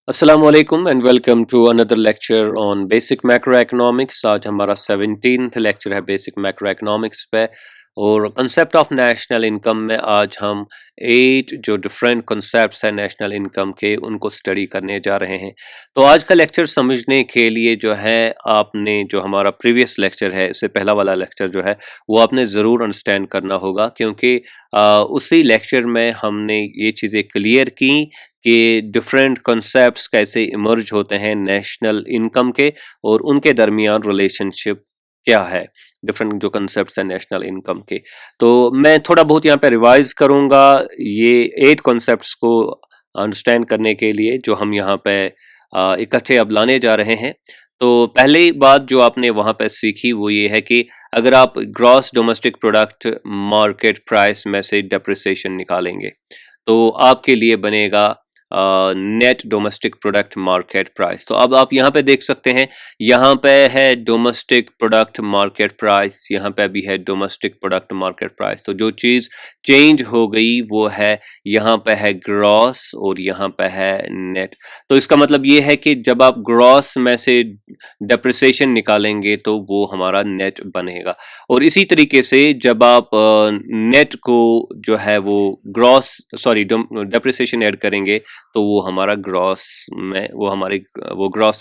Assalamualaikum and welcome to another lecture on basic macroeconomics। आज हमारा 17th lecture है basic macroeconomics पे और कंसेप्ट ऑफ नेशनल इनकम में आज हम 8 जो डिफरेंट कंसेप्ट्स हैं नेशनल इनकम के उनको स्टडी करने जा रहे हैं। तो आज का लेक्चर समझने के लिए जो है आपने जो हमारा प्रीवियस लेक्चर है इससे पहला वाला लेक्चर जो है वो आपने ज़रूर अंडरस्टैंड करना होगा, क्योंकि उसी लेक्चर में हमने ये चीज़ें क्लियर की कि डिफरेंट कॉन्सेप्ट्स कैसे इमर्ज होते हैं नेशनल इनकम के और उनके दरमियान रिलेशनशिप क्या है, डिफरेंट जो कॉन्सेप्ट्स हैं नेशनल इनकम के। तो मैं थोड़ा बहुत यहाँ पे रिवाइज करूँगा ये 8 कॉन्सेप्ट्स को अंडरस्टैंड करने के लिए जो हम यहाँ पे इकट्ठे अब लाने जा रहे हैं। तो पहली बात जो आपने वहाँ पे सीखी वो ये है कि अगर आप gross domestic product market price में से डेप्रिसिएशन निकालेंगे तो आपके लिए बनेगा net domestic product market price. तो अब आप यहाँ पे देख सकते हैं, यहाँ पे है डोमेस्टिक प्रोडक्ट मार्केट प्राइस, यहाँ पे भी है डोमेस्टिक प्रोडक्ट मार्केट प्राइस। तो जो चीज़ चेंज हो गई वो है यहाँ पे है ग्रॉस और यहाँ पे है नेट। तो इसका मतलब ये है कि जब आप ग्रॉस में से डेप्रिसिएशन निकालेंगे तो वो हमारा नेट बनेगा, और इसी तरीके से जब आप नेट को जो है वो डेप्रिसिएशन ऐड करेंगे तो वो हमारा ग्रॉस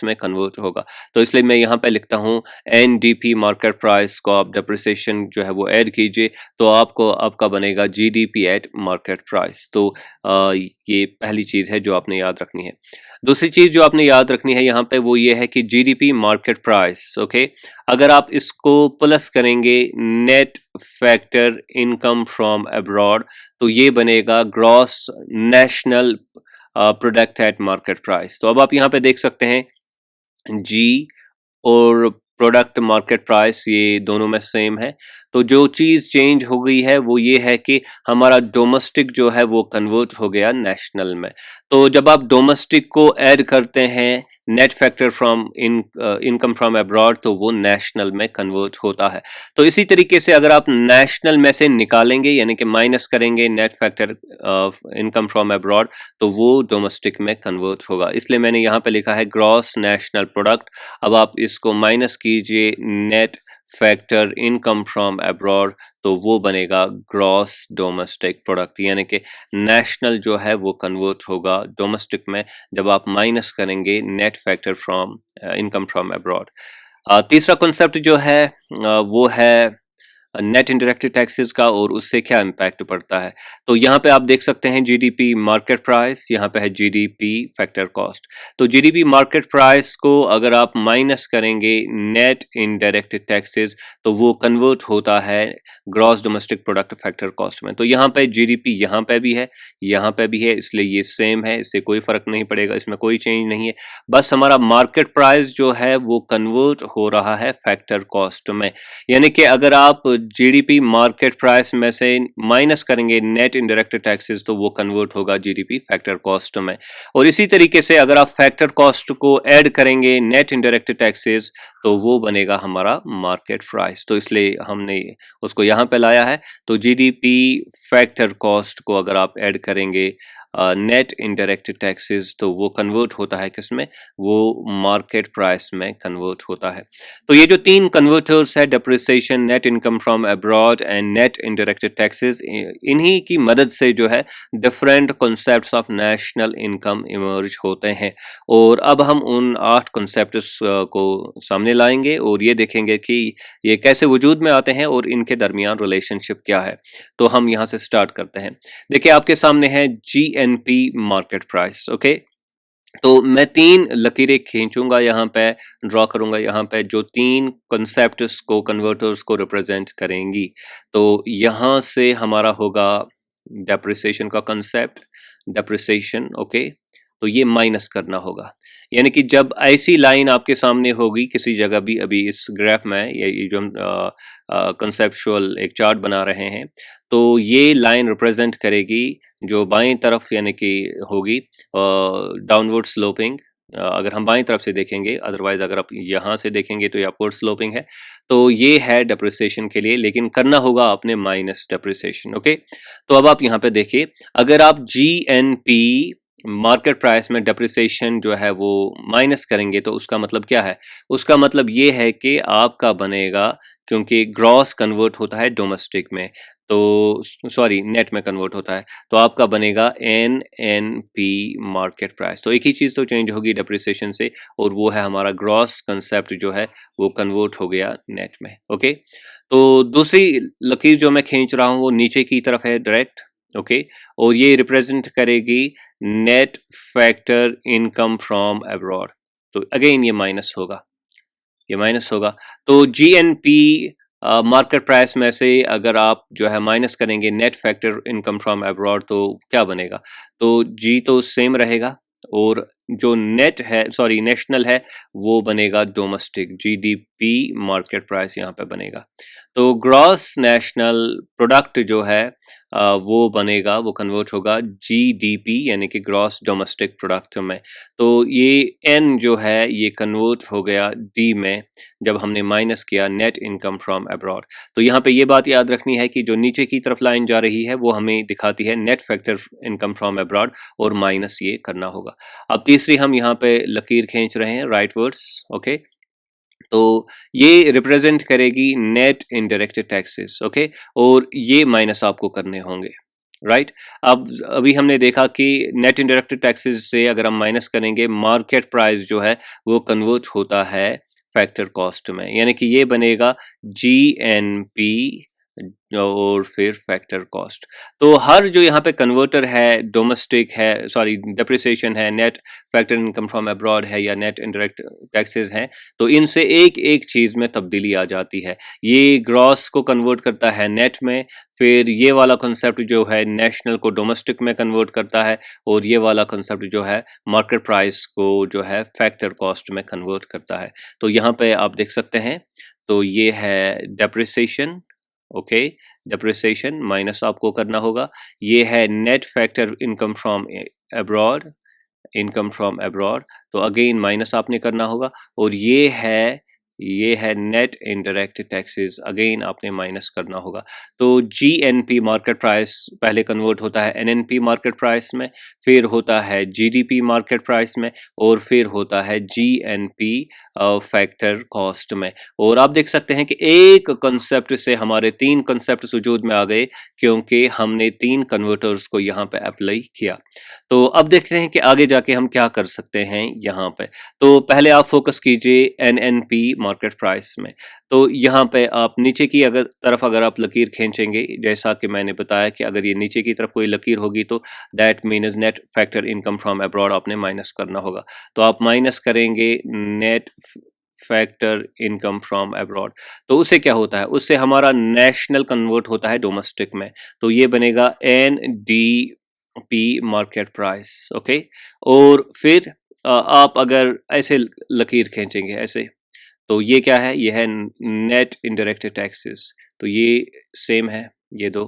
में कन्वर्ट होगा। तो इसलिए मैं यहाँ पे लिखता हूँ एनडीपी मार्केट प्राइस को आप डेप्रिसिएशन जो है वो ऐड कीजिए तो आपका बनेगा जीडीपी एट मार्केट प्राइस। तो ये पहली चीज़ है जो आपने याद रखनी है। दूसरी चीज़ जो आपने याद रखनी है यहाँ पे वो ये है कि जीडीपी मार्केट प्राइस, ओके, अगर आप इसको प्लस करेंगे net factor income from abroad तो ये बनेगा gross national product at market price. तो अब आप यहाँ पे देख सकते हैं जी और प्रोडक्ट मार्केट प्राइस ये दोनों में सेम है। तो जो चीज़ चेंज हो गई है वो ये है कि हमारा डोमेस्टिक जो है वो कन्वर्ट हो गया नेशनल में। तो जब आप डोमेस्टिक को ऐड करते हैं net factor from income from abroad तो वो नेशनल में कन्वर्ट होता है। तो इसी तरीके से अगर आप नेशनल में से निकालेंगे यानी कि माइनस करेंगे net factor income from abroad तो वो डोमेस्टिक में कन्वर्ट होगा। इसलिए मैंने यहाँ पे लिखा है ग्रॉस नेशनल प्रोडक्ट। अब आप इसको माइनस कीजिए net factor income from abroad तो वो बनेगा ग्रॉस डोमेस्टिक प्रोडक्ट, यानी कि नेशनल जो है वो कन्वर्ट होगा डोमेस्टिक में जब आप माइनस करेंगे net factor from income from abroad. तीसरा कॉन्सेप्ट जो है वो है नेट इंडायरेक्ट टैक्सेस का और उससे क्या इम्पैक्ट पड़ता है। तो यहाँ पे आप देख सकते हैं जीडीपी मार्केट प्राइस, यहाँ पे है जीडीपी फैक्टर कॉस्ट। तो जीडीपी मार्केट प्राइस को अगर आप माइनस करेंगे नेट इनडायरेक्ट टैक्सेस तो वो कन्वर्ट होता है gross domestic product factor cost में। तो यहाँ पे जीडीपी यहाँ पे भी है यहाँ पे भी है, इसलिए ये सेम है, इससे कोई फर्क नहीं पड़ेगा, इसमें कोई चेंज नहीं है। बस हमारा मार्केट प्राइस जो है वो कन्वर्ट हो रहा है फैक्टर कॉस्ट में, यानी कि अगर आप जीडीपी मार्केट प्राइस में से माइनस करेंगे नेट इनडायरेक्ट टैक्सेस तो वो कन्वर्ट होगा जीडीपी फैक्टर कॉस्ट में। और इसी तरीके से अगर आप फैक्टर कॉस्ट को ऐड करेंगे नेट इनडायरेक्ट टैक्सेस तो वो बनेगा हमारा मार्केट प्राइस। तो इसलिए हमने उसको यहाँ पे लाया है। तो जीडीपी फैक्टर कॉस्ट को अगर आप ऐड करेंगे नेट इनडायरेक्ट टैक्सेस तो वो कन्वर्ट होता है किसमें, वो मार्केट प्राइस में कन्वर्ट होता है। तो ये जो 3 कन्वर्टर्स है depreciation, net income from abroad and net indirect taxes, इन्हीं की मदद से जो है different concepts of national income emerge होते हैं। और अब हम उन 8 कॉन्सेप्ट्स को सामने लाएंगे और ये देखेंगे कि ये कैसे वजूद में आते हैं और इनके दरमियान रिलेशनशिप क्या है। तो हम यहाँ से स्टार्ट करते हैं। देखिए आपके सामने है जीएनपी मार्केट प्राइस, ओके। तो मैं 3 लकीरें खींचूंगा यहाँ पे, ड्रॉ करूंगा यहाँ पे जो 3 कॉन्सेप्ट्स को कन्वर्टर्स को रिप्रेजेंट करेंगी। तो यहाँ से हमारा होगा डेप्रिसिएशन का कंसेप्ट, डेप्रिसिएशन, ओके। तो ये माइनस करना होगा, यानी कि जब ऐसी लाइन आपके सामने होगी किसी जगह भी, अभी इस ग्राफ में ये जो हम कंसेप्चुअल एक चार्ट बना रहे हैं तो ये लाइन रिप्रेजेंट करेगी जो बाएं तरफ यानी कि होगी डाउनवर्ड स्लोपिंग। अगर हम बाएं तरफ से देखेंगे, अदरवाइज अगर आप यहाँ से देखेंगे तो ये अपवर्ड स्लोपिंग है। तो ये है डेप्रिसिएशन के लिए, लेकिन करना होगा आपने माइनस डेप्रिसिएशन, ओके। तो अब आप यहाँ पे देखिए, अगर आप जीएनपी मार्केट प्राइस में डेप्रिसिएशन जो है वो माइनस करेंगे तो उसका मतलब क्या है? उसका मतलब ये है कि आपका बनेगा, क्योंकि ग्रॉस कन्वर्ट होता है डोमेस्टिक में, तो सॉरी नेट में कन्वर्ट होता है, तो आपका बनेगा एनएनपी मार्केट प्राइस। तो एक ही चीज़ तो चेंज होगी डेप्रिसिएशन से, और वो है हमारा ग्रॉस कंसेप्ट जो है वो कन्वर्ट हो गया नेट में। ओके, तो दूसरी लकीर जो मैं खींच रहा हूँ वो नीचे की तरफ है डायरेक्ट। ओके, और ये रिप्रेजेंट करेगी net factor income from abroad. तो अगेन ये माइनस होगा, ये माइनस होगा। तो जीएनपी मार्केट प्राइस में से अगर आप जो है माइनस करेंगे net factor income from abroad तो क्या बनेगा? तो जी तो सेम रहेगा, और जो नेट है सॉरी नेशनल है वो बनेगा डोमेस्टिक, जीडीपी मार्केट प्राइस यहाँ पे बनेगा। तो ग्रॉस नेशनल प्रोडक्ट जो है वो बनेगा, वो कन्वर्ट होगा जीडीपी यानी कि ग्रॉस डोमेस्टिक प्रोडक्ट में। तो ये एन जो है ये कन्वर्ट हो गया डी में जब हमने माइनस किया नेट इनकम फ्रॉम अब्रॉड। तो यहाँ पे ये बात याद रखनी है कि जो नीचे की तरफ लाइन जा रही है वो हमें दिखाती है net factor income from abroad, और माइनस ये करना होगा। अब तीसरी हम यहाँ पे लकीर खींच रहे हैं राइट वर्ड्स। ओके, तो ये रिप्रेजेंट करेगी नेट इनडायरेक्ट टैक्सेस। ओके, और ये माइनस आपको करने होंगे, राइट। अब अभी हमने देखा कि नेट इनडायरेक्ट टैक्सेस से अगर हम माइनस करेंगे मार्केट प्राइस जो है वो कन्वर्ट होता है फैक्टर कॉस्ट में, यानी कि ये बनेगा जीएनपी और फिर फैक्टर कॉस्ट। तो हर जो यहाँ पे कन्वर्टर है डोमेस्टिक है सॉरी डेप्रिसिएशन है, net factor income from abroad है, या नेट इनडायरेक्ट टैक्सेस हैं, तो इनसे एक एक चीज़ में तब्दीली आ जाती है। ये ग्रॉस को कन्वर्ट करता है नेट में, फिर ये वाला कंसेप्ट जो है नेशनल को डोमेस्टिक में कन्वर्ट करता है, और ये वाला कंसेप्ट जो है मार्केट प्राइस को जो है फैक्टर कॉस्ट में कन्वर्ट करता है। तो यहाँ पे आप देख सकते हैं, तो ये है डेप्रिसिएशन। ओके, डेप्रिसिएशन माइनस आपको करना होगा। ये है net factor income from abroad, income from abroad, तो अगेन माइनस आपने करना होगा। और ये है नेट इनडायरेक्ट टैक्सेस, अगेन आपने माइनस करना होगा। तो जीएनपी मार्केट प्राइस पहले कन्वर्ट होता है एनएनपी मार्केट प्राइस में, फिर होता है जीडीपी मार्केट प्राइस में, और फिर होता है जीएनपी फैक्टर कॉस्ट में। और आप देख सकते हैं कि एक कंसेप्ट से हमारे तीन कंसेप्ट वजूद में आ गए, क्योंकि हमने तीन कन्वर्टर्स को यहाँ पे अप्लाई किया। तो अब देखते हैं कि आगे जाके हम क्या कर सकते हैं यहाँ पे। तो पहले आप फोकस कीजिए एनएनपी मार्केट प्राइस में। तो यहाँ पे आप नीचे की अगर आप लकीर खींचेंगे, जैसा कि मैंने बताया कि अगर ये नीचे की तरफ कोई लकीर होगी तो that means net factor income from abroad आपने माइनस करना होगा। तो आप माइनस करेंगे net factor income from abroad, तो उससे क्या होता है, उससे हमारा नेशनल कन्वर्ट होता है डोमेस्टिक में, तो ये बनेगा N D P market price. Okay, और फिर आप अगर ऐसे लकीर खींचेंगे ऐसे, तो ये क्या है, ये है नेट इनडायरेक्ट टैक्सेस, तो ये सेम है ये दो।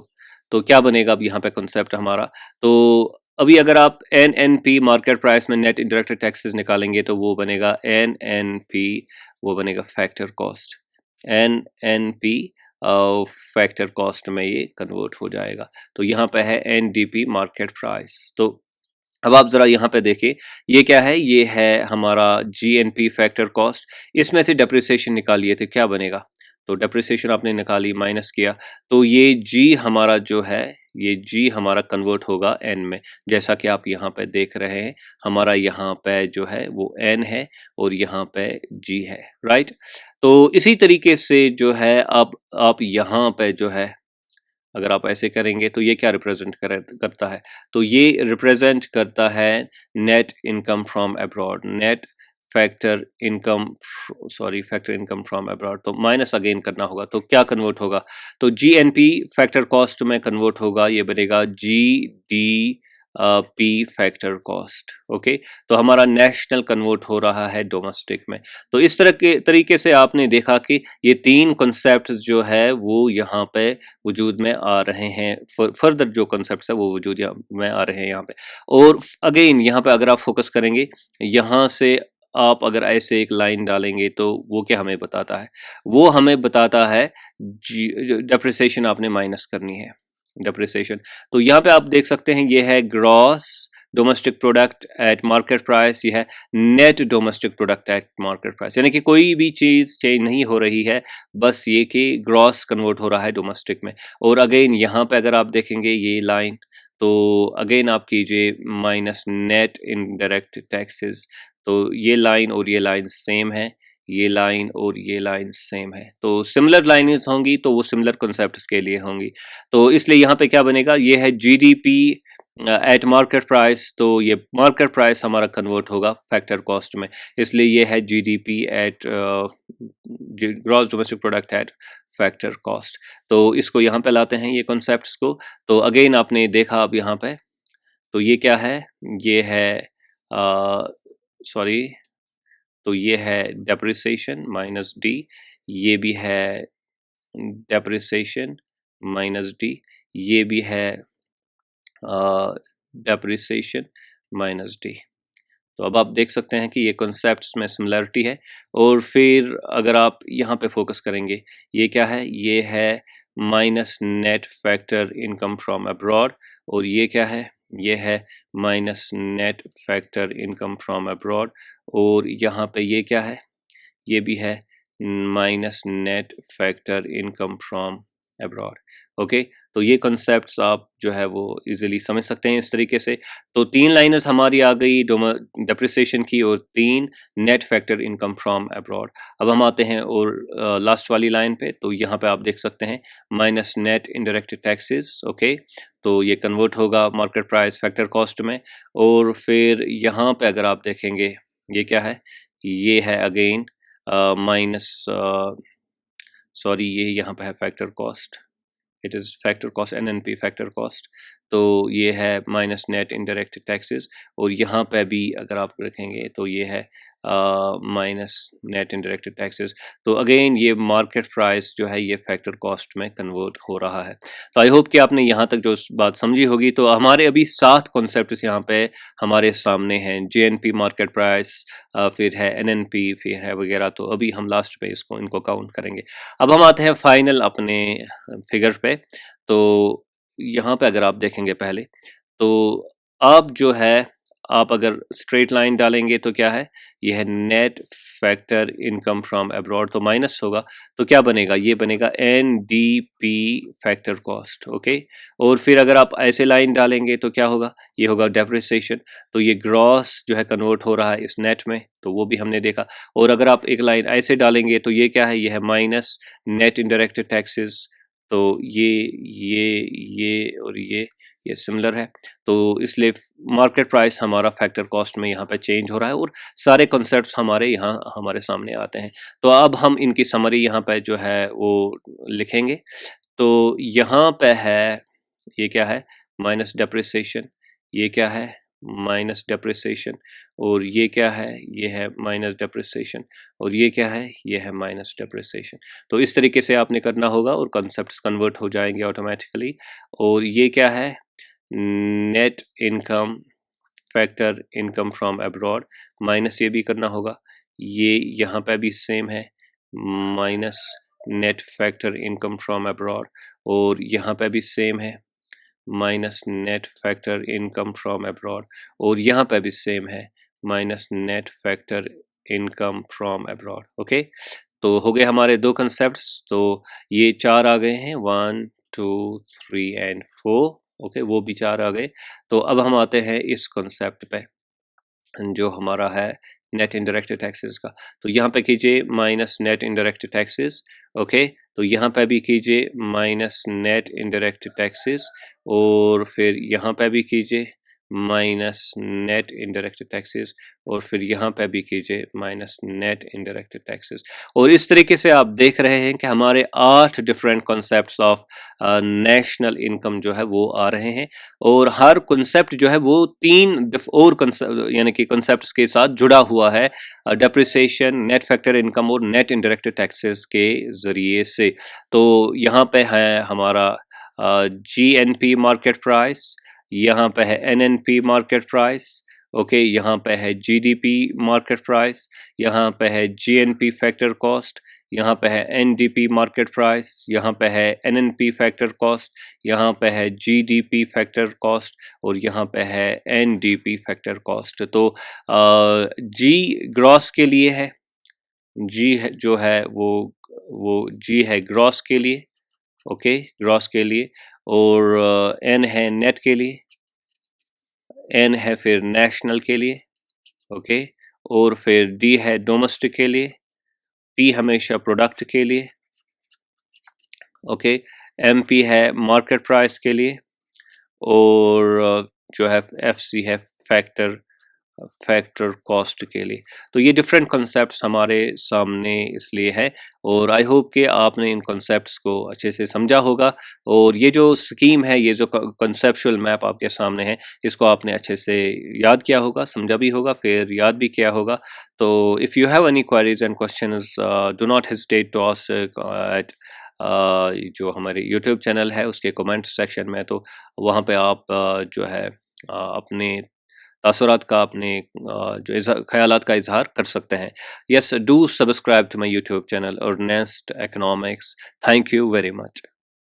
तो क्या बनेगा अब यहाँ पे कॉन्सेप्ट हमारा, तो अभी अगर आप N N P market price में नेट इनडायरेक्ट टैक्सेस निकालेंगे तो वो बनेगा एन एन पी, वो बनेगा factor cost, N N P factor cost में ये कन्वर्ट हो जाएगा। तो यहाँ पे है N D P market price. तो अब आप ज़रा यहाँ पे देखिए, ये क्या है, ये है हमारा जीएनपी फैक्टर कॉस्ट, इसमें से डेप्रिसिएशन निकालिए तो क्या बनेगा। तो डेप्रिसिएशन आपने निकाली माइनस किया, तो ये जी हमारा जो है, ये जी हमारा कन्वर्ट होगा एन में, जैसा कि आप यहाँ पे देख रहे हैं, हमारा यहाँ पे जो है वो एन है और यहाँ पे जी है, राइट। तो इसी तरीके से जो है अब आप यहाँ पे जो है अगर आप ऐसे करेंगे तो ये क्या रिप्रेजेंट करता है, तो ये रिप्रेजेंट करता है net income from abroad, net factor income factor income from abroad. तो माइनस अगेन करना होगा, तो क्या कन्वर्ट होगा, तो जीएनपी फैक्टर कॉस्ट में कन्वर्ट होगा, ये बनेगा G D P factor cost. Okay, तो हमारा नेशनल कन्वर्ट हो रहा है डोमेस्टिक में। तो इस तरह के तरीके से आपने देखा कि ये तीन कॉन्सेप्ट जो है वो यहाँ पे वजूद में आ रहे हैं, फर्दर जो कॉन्सेप्ट है वो वजूद में आ रहे हैं यहाँ पे। और अगेन यहाँ पे अगर आप फोकस करेंगे, यहाँ से आप अगर ऐसे एक लाइन डालेंगे तो वो क्या हमें बताता है, वो हमें बताता है डेप्रिसिएशन आपने माइनस करनी है, डेप्रिसिएशन। तो यहाँ पे आप देख सकते हैं ये है gross domestic product at market price, यह है net domestic product at market price, यानी कि कोई भी चीज़ चेंज नहीं हो रही है, बस ये कि ग्रॉस कन्वर्ट हो रहा है डोमेस्टिक में। और अगेन यहाँ पे अगर आप देखेंगे ये लाइन, तो अगेन आप कीजिए माइनस नेट इनडायरेक्ट टैक्सेस, तो ये लाइन और ये लाइन सेम है, ये लाइन और ये लाइन सेम है, तो सिमिलर लाइनें होंगी तो वो सिमिलर कॉन्सेप्ट्स के लिए होंगी। तो इसलिए यहाँ पे क्या बनेगा, ये है जीडीपी एट मार्केट प्राइस, तो ये मार्केट प्राइस हमारा कन्वर्ट होगा फैक्टर कॉस्ट में, इसलिए ये है GDP at gross domestic product at factor cost. तो इसको यहाँ पे लाते हैं ये कॉन्सेप्ट्स को, तो अगेन आपने देखा अब यहाँ पे, तो ये क्या है, ये है सॉरी, तो ये है डेप्रिसिएशन माइनस डी, ये भी है डेप्रिसिएशन माइनस डी, ये भी है डेप्रिसिएशन माइनस डी। तो अब आप देख सकते हैं कि ये कॉन्सेप्ट्स में सिमिलरिटी है। और फिर अगर आप यहाँ पे फोकस करेंगे, ये क्या है, ये है minus net factor income from abroad, और ये क्या है, ये है minus net factor income from abroad, और यहाँ पे ये क्या है, ये भी है minus net factor income from abroad. Okay, तो ये कॉन्सेप्ट्स आप जो है वो इजीली समझ सकते हैं इस तरीके से। तो 3 लाइनर्स हमारी आ गई डेप्रिसिएशन की और 3 net factor income from abroad. अब हम आते हैं और लास्ट वाली लाइन पे, तो यहाँ पे आप देख सकते हैं minus net indirect taxes. Okay, तो ये कन्वर्ट होगा मार्केट प्राइस फैक्टर कॉस्ट में। और फिर यहाँ पे अगर आप देखेंगे, ये क्या है, ये है अगेन माइनस सॉरी, ये यहाँ पे है factor cost, it is factor cost NNP factor cost, तो ये है माइनस नेट इनडायरेक्ट टैक्सेस, और यहाँ पे भी अगर आप रखेंगे तो ये है माइनस नेट इनडायरेक्ट टैक्सेस। तो अगेन ये मार्केट प्राइस जो है ये फैक्टर कॉस्ट में कन्वर्ट हो रहा है। तो आई होप कि आपने यहाँ तक जो बात समझी होगी। तो हमारे अभी 7 कॉन्सेप्ट्स यहाँ पे हमारे सामने हैं, जेएनपी मार्केट प्राइस, फिर है एनएनपी, फिर है वगैरह। तो अभी हम लास्ट पे इनको काउंट करेंगे। अब हम आते हैं फाइनल अपने फिगर पे। तो यहाँ पे अगर आप देखेंगे पहले, तो अब जो है आप अगर स्ट्रेट लाइन डालेंगे तो क्या है, यह है net factor income from abroad, तो माइनस होगा, तो क्या बनेगा, ये बनेगा एनडीपी फैक्टर कॉस्ट। ओके, और फिर अगर आप ऐसे लाइन डालेंगे तो क्या होगा, ये होगा डेप्रिसिएशन, तो ये ग्रॉस जो है कन्वर्ट हो रहा है इस नेट में, तो वो भी हमने देखा। और अगर आप एक लाइन ऐसे डालेंगे तो ये क्या है, ये है माइनस नेट इनडायरेक्ट टैक्सेस, तो ये और ये सिमिलर है, तो इसलिए मार्केट प्राइस हमारा फैक्टर कॉस्ट में यहाँ पे चेंज हो रहा है और सारे कॉन्सेप्ट्स हमारे यहाँ हमारे सामने आते हैं। तो अब हम इनकी समरी यहाँ पे जो है वो लिखेंगे। तो यहाँ पे है, ये क्या है, माइनस डेप्रिसिएशन, ये क्या है, माइनस डेप्रिसिएशन, और ये क्या है, ये है माइनस डेप्रिसिएशन, और ये क्या है, ये है माइनस डेप्रिसिएशन। तो इस तरीके से आपने करना होगा और कॉन्सेप्ट्स कन्वर्ट हो जाएंगे ऑटोमेटिकली। और ये क्या है, net income factor income from abroad, minus ये भी करना होगा, ये यहाँ पे भी सेम है, minus net factor income from abroad, और यहाँ पे भी सेम है, minus net factor income from abroad, और यहाँ पे भी सेम है, minus net factor income from abroad. Okay, तो हो गए हमारे 2 कंसेप्ट्स। तो ये 4 आ गए हैं, 1 2 3 एंड 4। ओके, वो भी 4 आ गए। तो अब हम आते हैं इस कॉन्सेप्ट पे जो हमारा है नेट इनडायरेक्ट टैक्सेस का। तो यहाँ पे कीजिए minus net indirect taxes. Okay, तो यहाँ पे भी कीजिए माइनस नेट इनडायरेक्ट टैक्सेस, और फिर यहाँ पे भी कीजिए माइनस नेट इनडायरेक्ट टैक्सेस, और फिर यहाँ पे भी कीजिए माइनस नेट इनडायरेक्ट टैक्सेस। और इस तरीके से आप देख रहे हैं कि हमारे 8 different concepts of national income जो है वो आ रहे हैं, और हर कॉन्सेप्ट जो है वो 3 और यानी कि कॉन्सेप्ट्स के साथ जुड़ा हुआ है, डेप्रिसिएशन, नेट फैक्टर इनकम और नेट इनडायरेक्ट टैक्सेस के ज़रिए से। तो यहाँ पे है हमारा जीएनपी मार्केट प्राइस, यहाँ पे है एनएनपी मार्केट प्राइस, ओके, यहाँ पे है जीडीपी मार्केट प्राइस, यहाँ पे है जीएनपी फैक्टर कॉस्ट, यहाँ पे है एनडीपी मार्केट प्राइस, यहाँ पे है एनएनपी फैक्टर कॉस्ट, यहाँ पे है जीडीपी फैक्टर कॉस्ट और यहाँ पे है एनडीपी फैक्टर कॉस्ट। तो जी ग्रॉस के लिए है, जी है जो है वो जी है ग्रॉस के लिए, ओके ग्रॉस के लिए, और एन है नेट के लिए, एन है फिर नेशनल के लिए, ओके, और फिर डी है डोमेस्टिक के लिए, पी हमेशा प्रोडक्ट के लिए, ओके, एम पी है मार्केट प्राइस के लिए, और जो है एफ सी है फैक्टर कॉस्ट के लिए। तो ये डिफरेंट कॉन्सेप्ट्स हमारे सामने इसलिए है, और आई होप कि आपने इन कॉन्सेप्ट्स को अच्छे से समझा होगा, और ये जो स्कीम है, ये जो कॉन्सेप्चुअल मैप आपके सामने है, इसको आपने अच्छे से याद किया होगा, समझा भी होगा, फिर याद भी किया होगा। तो if you have any queries and questions, do not hesitate to ask at जो हमारे यूट्यूब चैनल है उसके कमेंट सेक्शन में, तो वहाँ पे आप जो है अपने तासुरात का, अपने जो ख्यालात का इजहार कर सकते हैं। Yes, do subscribe to my YouTube channel Earnest economics. Thank you very much.